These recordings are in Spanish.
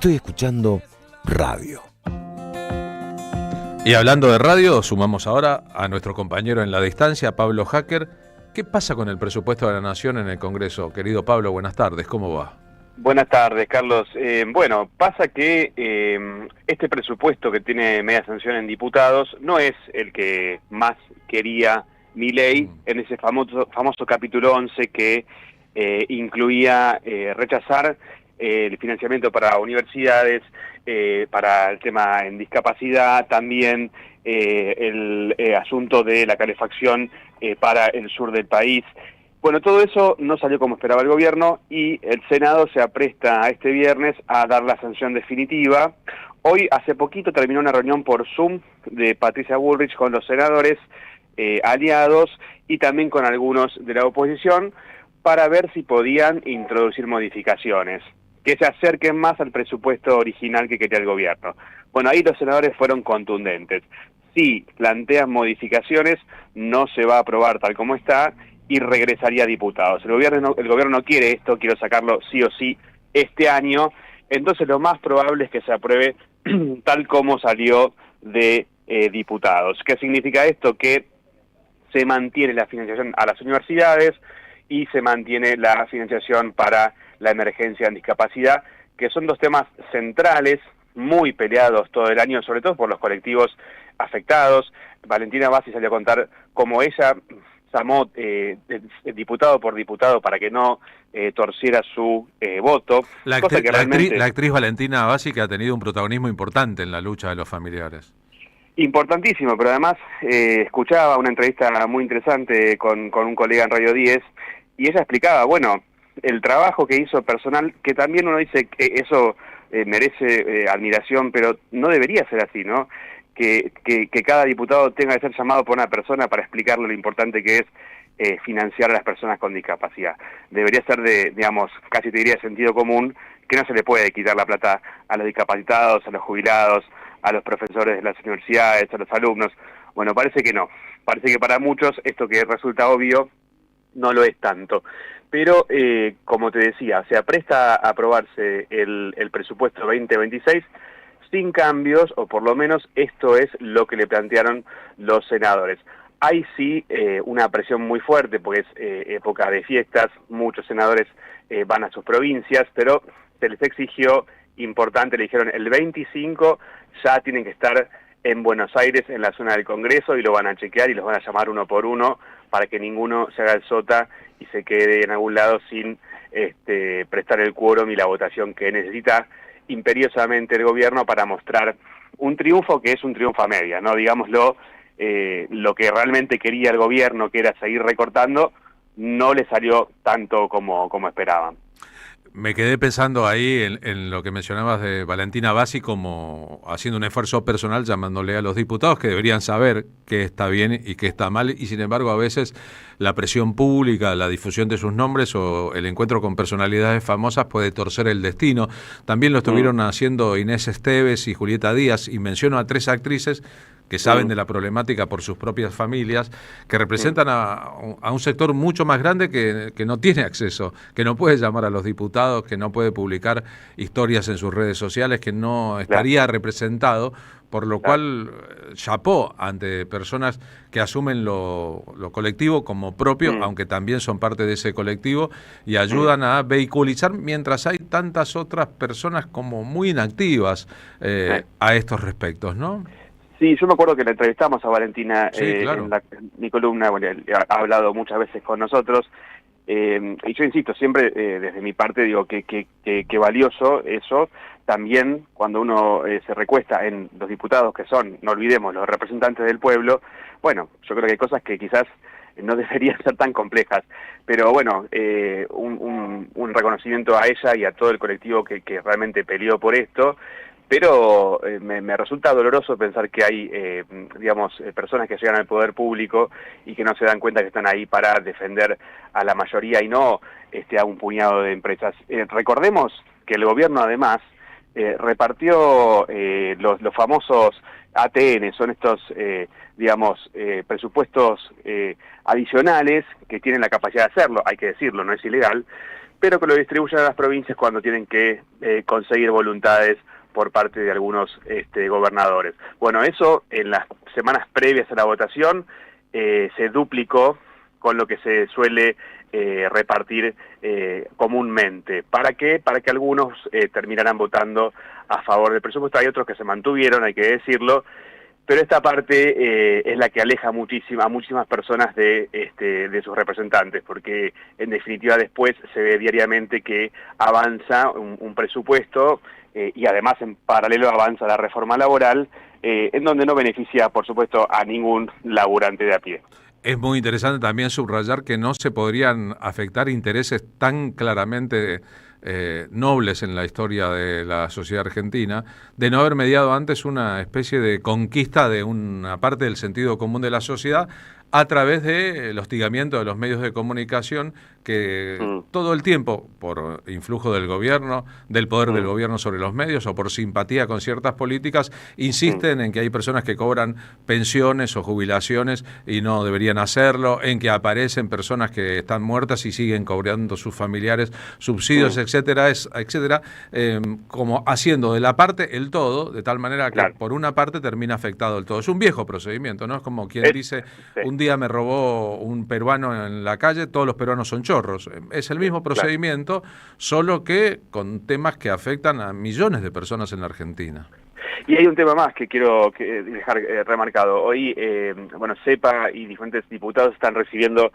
Estoy escuchando radio. Y hablando de radio, sumamos ahora a nuestro compañero en la distancia, Pablo Hacker. ¿Qué pasa con el presupuesto de la Nación en el Congreso? Querido Pablo, buenas tardes, ¿cómo va? Buenas tardes, Carlos. Bueno, pasa que este presupuesto que tiene media sanción en diputados no es el que más quería Milei en ese famoso capítulo 11 que incluía rechazar el financiamiento para universidades, para el tema en discapacidad, también el asunto de la calefacción para el sur del país. Bueno, todo eso no salió como esperaba el gobierno y el Senado se apresta a este viernes a dar la sanción definitiva. Hoy, hace poquito, terminó una reunión por Zoom de Patricia Bullrich con los senadores aliados y también con algunos de la oposición para ver si podían introducir modificaciones que se acerquen más al presupuesto original que quería el gobierno. Bueno, ahí los senadores fueron contundentes. Si plantean modificaciones, no se va a aprobar tal como está y regresaría a diputados. El gobierno no quiere esto, quiere sacarlo sí o sí este año, entonces lo más probable es que se apruebe tal como salió de diputados. ¿Qué significa esto? Que se mantiene la financiación a las universidades y se mantiene la financiación para la emergencia en discapacidad, que son dos temas centrales, muy peleados todo el año, sobre todo por los colectivos afectados. Valentina Bassi salió a contar cómo ella llamó diputado por diputado para que no torciera su voto. La actriz Valentina Bassi, que ha tenido un protagonismo importante en la lucha de los familiares. Importantísimo, pero además escuchaba una entrevista muy interesante con un colega en Radio 10 y ella explicaba, bueno, el trabajo que hizo personal, que también uno dice que eso merece admiración, pero no debería ser así, ¿no? Que cada diputado tenga que ser llamado por una persona para explicarle lo importante que es financiar a las personas con discapacidad. Debería ser digamos, casi te diría de sentido común, que no se le puede quitar la plata a los discapacitados, a los jubilados, a los profesores de las universidades, a los alumnos. Bueno, parece que no. Parece que para muchos esto que resulta obvio no lo es tanto. Pero, como te decía, se apresta a aprobarse el presupuesto 2026 sin cambios, o por lo menos esto es lo que le plantearon los senadores. Hay sí una presión muy fuerte, porque es época de fiestas, muchos senadores van a sus provincias, pero se les exigió, importante, le dijeron el 25 ya tienen que estar en Buenos Aires, en la zona del Congreso, y lo van a chequear y los van a llamar uno por uno para que ninguno se haga el sota y se quede en algún lado sin prestar el quórum y la votación que necesita imperiosamente el gobierno para mostrar un triunfo que es un triunfo a media, ¿no? Digámoslo, lo que realmente quería el gobierno, que era seguir recortando, no le salió tanto como esperaban. Me quedé pensando ahí en lo que mencionabas de Valentina Bassi como haciendo un esfuerzo personal, llamándole a los diputados que deberían saber qué está bien y qué está mal, y sin embargo a veces la presión pública, la difusión de sus nombres o el encuentro con personalidades famosas puede torcer el destino. También lo estuvieron haciendo Inés Esteves y Julieta Díaz, y menciono a tres actrices que saben de la problemática por sus propias familias, que representan a un sector mucho más grande que no tiene acceso, que no puede llamar a los diputados, que no puede publicar historias en sus redes sociales, que no estaría representado, por lo cual chapó ante personas que asumen lo colectivo como propio, aunque también son parte de ese colectivo, y ayudan a vehiculizar, mientras hay tantas otras personas como muy inactivas a estos respectos, ¿no? Sí, yo me acuerdo que la entrevistamos a Valentina claro. en mi columna, bueno, ha hablado muchas veces con nosotros, y yo insisto, siempre desde mi parte digo que valioso eso, también cuando uno se recuesta en los diputados que son, no olvidemos, los representantes del pueblo, bueno, yo creo que hay cosas que quizás no deberían ser tan complejas, pero bueno, un reconocimiento a ella y a todo el colectivo que realmente peleó por esto. Pero me resulta doloroso pensar que hay, personas que llegan al poder público y que no se dan cuenta que están ahí para defender a la mayoría y no a un puñado de empresas. Recordemos que el gobierno además repartió los famosos ATN, son estos, presupuestos adicionales que tienen la capacidad de hacerlo, hay que decirlo, no es ilegal, pero que lo distribuyan a las provincias cuando tienen que conseguir voluntades por parte de algunos gobernadores. Bueno, eso en las semanas previas a la votación se duplicó con lo que se suele repartir comúnmente. ¿Para qué? Para que algunos terminaran votando a favor del presupuesto. Hay otros que se mantuvieron, hay que decirlo, pero esta parte es la que aleja a muchísimas personas de sus representantes, porque en definitiva después se ve diariamente que avanza un presupuesto y además en paralelo avanza la reforma laboral, en donde no beneficia, por supuesto, a ningún laburante de a pie. Es muy interesante también subrayar que no se podrían afectar intereses tan claramente nobles en la historia de la sociedad argentina, de no haber mediado antes una especie de conquista de una parte del sentido común de la sociedad a través del hostigamiento de los medios de comunicación que todo el tiempo, por influjo del gobierno, del poder del gobierno sobre los medios o por simpatía con ciertas políticas, insisten en que hay personas que cobran pensiones o jubilaciones y no deberían hacerlo, en que aparecen personas que están muertas y siguen cobrando sus familiares subsidios, etcétera, etcétera, como haciendo de la parte el todo, de tal manera que por una parte termina afectado el todo. Es un viejo procedimiento, ¿no? Es como quien dice, un día me robó un peruano en la calle, todos los peruanos son chorros. Es el mismo procedimiento, solo que con temas que afectan a millones de personas en la Argentina. Y hay un tema más que quiero dejar remarcado. Hoy, CEPA y diferentes diputados están recibiendo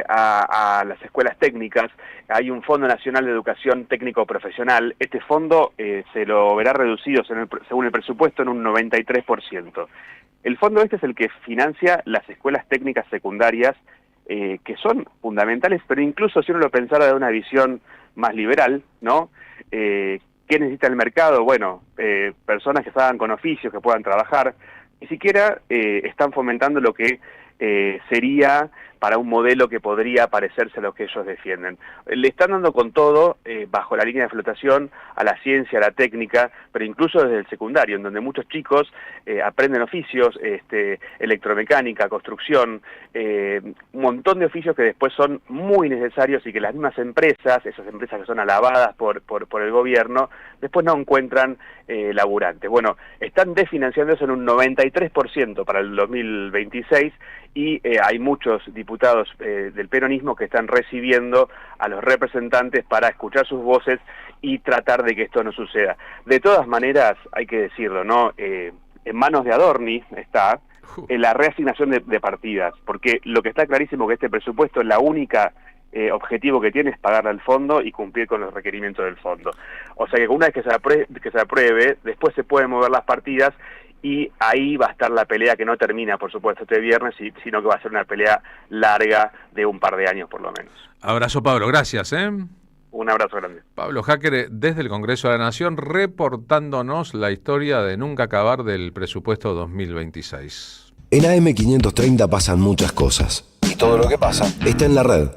a las escuelas técnicas. Hay un Fondo Nacional de Educación Técnico Profesional. Este fondo se lo verá reducido según el presupuesto en un 93%. El fondo este es el que financia las escuelas técnicas secundarias, que son fundamentales, pero incluso si uno lo pensara de una visión más liberal, ¿no? ¿Qué necesita el mercado? Bueno, personas que salgan con oficios, que puedan trabajar. Ni siquiera están fomentando lo que sería para un modelo que podría parecerse a lo que ellos defienden. Le están dando con todo, bajo la línea de flotación, a la ciencia, a la técnica, pero incluso desde el secundario, en donde muchos chicos aprenden oficios, electromecánica, construcción, un montón de oficios que después son muy necesarios y que las mismas empresas, esas empresas que son alabadas por el gobierno, después no encuentran laburantes. Bueno, están desfinanciando eso en un 93% para el 2026 y hay muchos diputados del peronismo que están recibiendo a los representantes para escuchar sus voces y tratar de que esto no suceda. De todas maneras, hay que decirlo, ¿no? En manos de Adorni está la reasignación de partidas, porque lo que está clarísimo que este presupuesto, la única objetivo que tiene es pagarle al fondo y cumplir con los requerimientos del fondo. O sea que una vez que se apruebe, después se pueden mover las partidas y ahí va a estar la pelea que no termina, por supuesto, este viernes, sino que va a ser una pelea larga de un par de años por lo menos. Abrazo, Pablo, gracias. Un abrazo grande. Pablo Jáquere, desde el Congreso de la Nación, reportándonos la historia de nunca acabar del presupuesto 2026. En AM530 pasan muchas cosas. Y todo lo que pasa está en la red.